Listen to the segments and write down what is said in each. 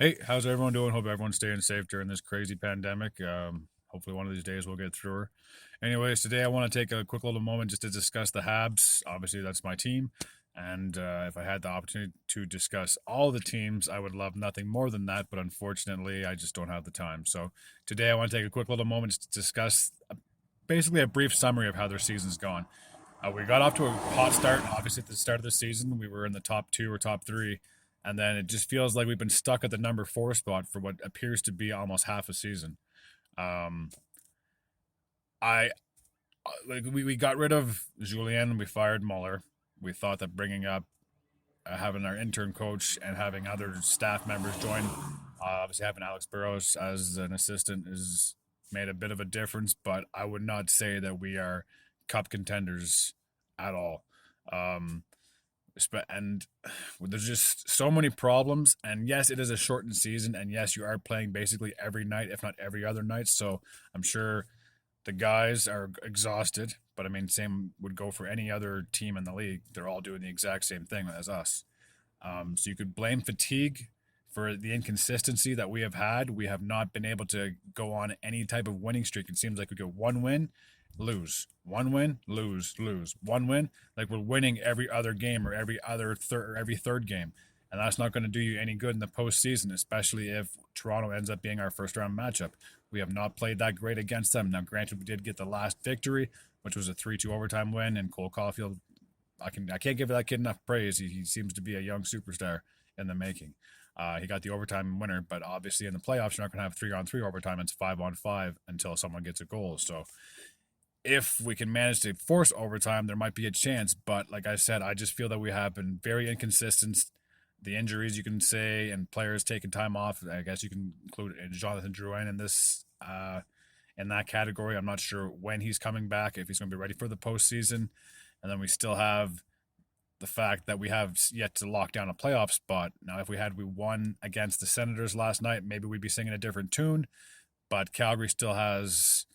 Hey, how's everyone doing? Hope everyone's staying safe during this crazy pandemic. Hopefully, one of these days we'll get through her. Anyways, today I want to take a quick little moment just to discuss the Habs. Obviously, that's my team. And if I had the opportunity to discuss all the teams, I would love nothing more than that. But unfortunately, I just don't have the time. So today I want to take a quick little moment to discuss basically a brief summary of how their season's gone. We got off to a hot start. Obviously, at the start of the season, we were in the top two or top three, and then it just feels like we've been stuck at the number four spot for what appears to be almost half a season. Um, I like we got rid of Julien and we fired Muller. We thought that bringing up having our intern coach and having other staff members join, obviously having Alex Burrows as an assistant is made a bit of a difference, but I would not say that we are cup contenders at all. Um, and there's just so many problems. And yes, it is a shortened season, and yes, you are playing basically every night, if not every other night. So I'm sure the guys are exhausted, but I mean, same would go for any other team in the league. They're all doing the exact same thing as us. So you could blame fatigue for the inconsistency that we have had. We have not been able to go on any type of winning streak. It seems like we get one win, lose, one win, lose, lose, one win. Like we're winning every other game or every other third or every third game. And that's not going to do you any good in the postseason, especially if Toronto ends up being our first round matchup. We have not played that great against them. Now, granted, we did get the last victory, which was a 3-2 overtime win, and Cole Caulfield, I can't give that kid enough praise. He seems to be a young superstar in the making. He got the overtime winner, but obviously in the playoffs, you're not going to have 3-on-3 overtime. It's 5-on-5 until someone gets a goal. So if we can manage to force overtime, there might be a chance. But like I said, I just feel that we have been very inconsistent. The injuries, you can say, and players taking time off. I guess you can include Jonathan Drouin in that category. I'm not sure when he's coming back, if he's going to be ready for the postseason. And then we still have the fact that we have yet to lock down a playoff spot. Now, if we won against the Senators last night, maybe we'd be singing a different tune. But Calgary still has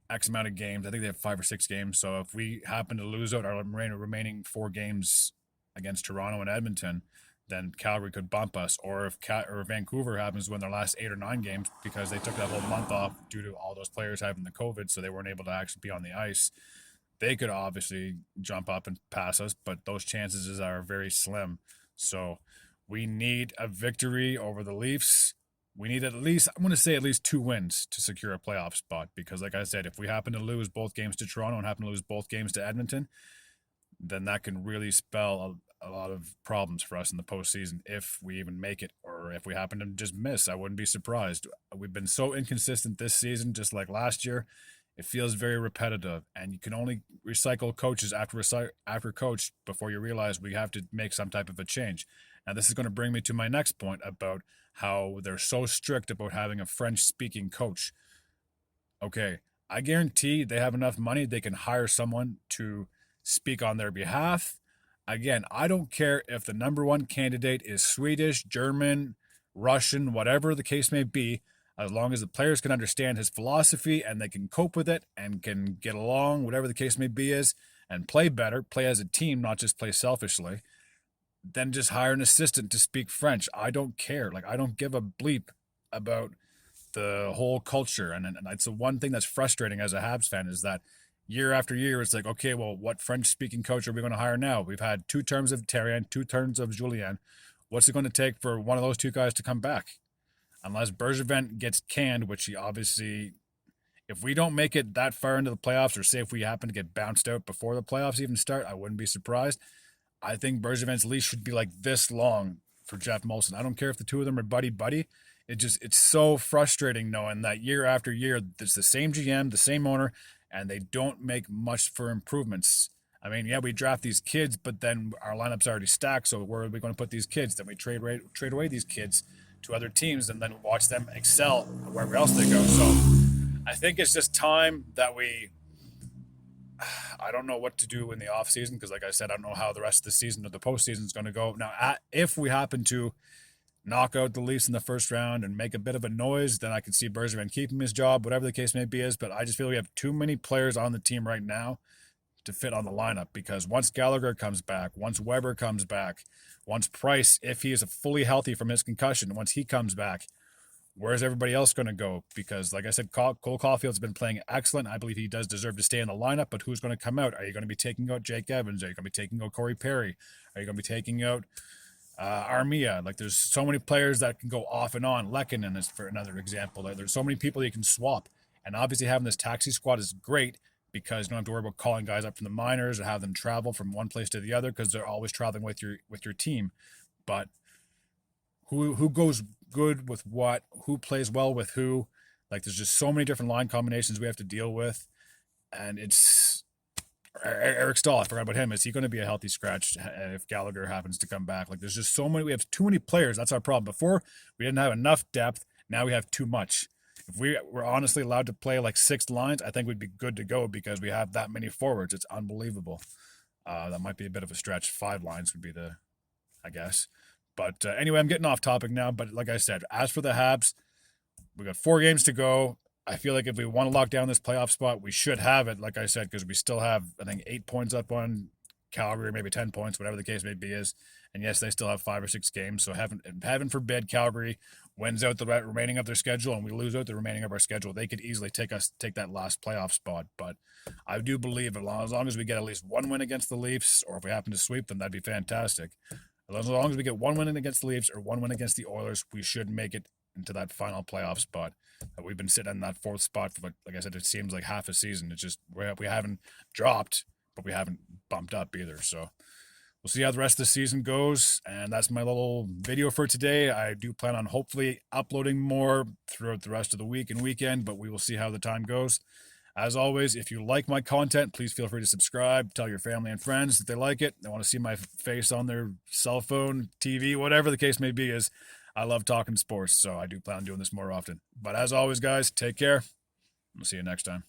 X amount of games. I think they have 5 or 6 games. So if we happen to lose out our remaining 4 games against Toronto and Edmonton, then Calgary could bump us. Or if Vancouver happens to win their last 8 or 9 games because they took that whole month off due to all those players having the COVID, so they weren't able to actually be on the ice, they could obviously jump up and pass us, but those chances are very slim. So we need a victory over the Leafs. We need I'm going to say at least 2 wins to secure a playoff spot because, like I said, if we happen to lose both games to Toronto and happen to lose both games to Edmonton, then that can really spell a lot of problems for us in the postseason if we even make it or if we happen to just miss. I wouldn't be surprised. We've been so inconsistent this season, just like last year. It feels very repetitive, and you can only recycle coaches after coach before you realize we have to make some type of a change. Now, this is going to bring me to my next point about how they're so strict about having a French-speaking coach. Okay, I guarantee they have enough money they can hire someone to speak on their behalf. Again, I don't care if the number one candidate is Swedish, German, Russian, whatever the case may be, as long as the players can understand his philosophy and they can cope with it and can get along, whatever the case may be is, and play better, play as a team, not just play selfishly, then just hire an assistant to speak French. I don't care. Like, I don't give a bleep about the whole culture. And it's the one thing that's frustrating as a Habs fan is that year after year, it's like, okay, well, what French-speaking coach are we going to hire now? We've had 2 terms of Terrien, 2 terms of Julien. What's it going to take for one of those 2 guys to come back? Unless Bergevin gets canned, which he obviously, if we don't make it that far into the playoffs, or say if we happen to get bounced out before the playoffs even start, I wouldn't be surprised. I think Bergevin's leash should be like this long for Jeff Molson. I don't care if the 2 of them are buddy-buddy. It's so frustrating knowing that year after year, it's the same GM, the same owner, and they don't make much for improvements. I mean, yeah, we draft these kids, but then our lineup's already stacked, so where are we going to put these kids? Then we trade away these kids to other teams and then watch them excel wherever else they go. So I think it's just time that I don't know what to do in the off season because, like I said, I don't know how the rest of the season or the postseason is going to go. Now, if we happen to knock out the Leafs in the first round and make a bit of a noise, then I can see Bergevin keeping his job, whatever the case may be is. But I just feel we have too many players on the team right now to fit on the lineup, because once Gallagher comes back, once Weber comes back, once Price, if he is fully healthy from his concussion, once he comes back, where's everybody else going to go? Because, like I said, Cole Caulfield's been playing excellent. I believe he does deserve to stay in the lineup, but who's going to come out? Are you going to be taking out Jake Evans? Are you going to be taking out Corey Perry? Are you going to be taking out Armia? Like, there's so many players that can go off and on. Lehkonen is for another example. There's so many people you can swap. And obviously having this taxi squad is great, because you don't have to worry about calling guys up from the minors or have them travel from one place to the other, because they're always traveling with your team. But who goes good with what? Who plays well with who? Like, there's just so many different line combinations we have to deal with, and it's Eric Stahl. I forgot about him. Is he going to be a healthy scratch if Gallagher happens to come back? Like, there's just so many. We have too many players. That's our problem. Before, we didn't have enough depth. Now we have too much. If we were honestly allowed to play like 6 lines, I think we'd be good to go, because we have that many forwards. It's unbelievable. That might be a bit of a stretch. 5 lines would be I guess. But anyway, I'm getting off topic now. But like I said, as for the Habs, we got 4 games to go. I feel like if we want to lock down this playoff spot, we should have it, like I said, because we still have, I think, 8 points up on Calgary, maybe 10 points, whatever the case may be is. And yes, they still have 5 or 6 games. So heaven forbid Calgary wins out the remaining of their schedule and we lose out the remaining of our schedule. They could easily take that last playoff spot. But I do believe as long as we get at least 1 win against the Leafs, or if we happen to sweep them, that'd be fantastic. As long as we get 1 win against the Leafs or 1 win against the Oilers, we should make it into that final playoff spot. We've been sitting in that 4th spot for, like I said, it seems like half a season. It's just we haven't dropped, but we haven't bumped up either. So we'll see how the rest of the season goes. And that's my little video for today. I do plan on hopefully uploading more throughout the rest of the week and weekend, but we will see how the time goes. As always, if you like my content, please feel free to subscribe. Tell your family and friends that they like it. They want to see my face on their cell phone, TV, whatever the case may be. I love talking sports, so I do plan on doing this more often. But as always, guys, take care. We'll see you next time.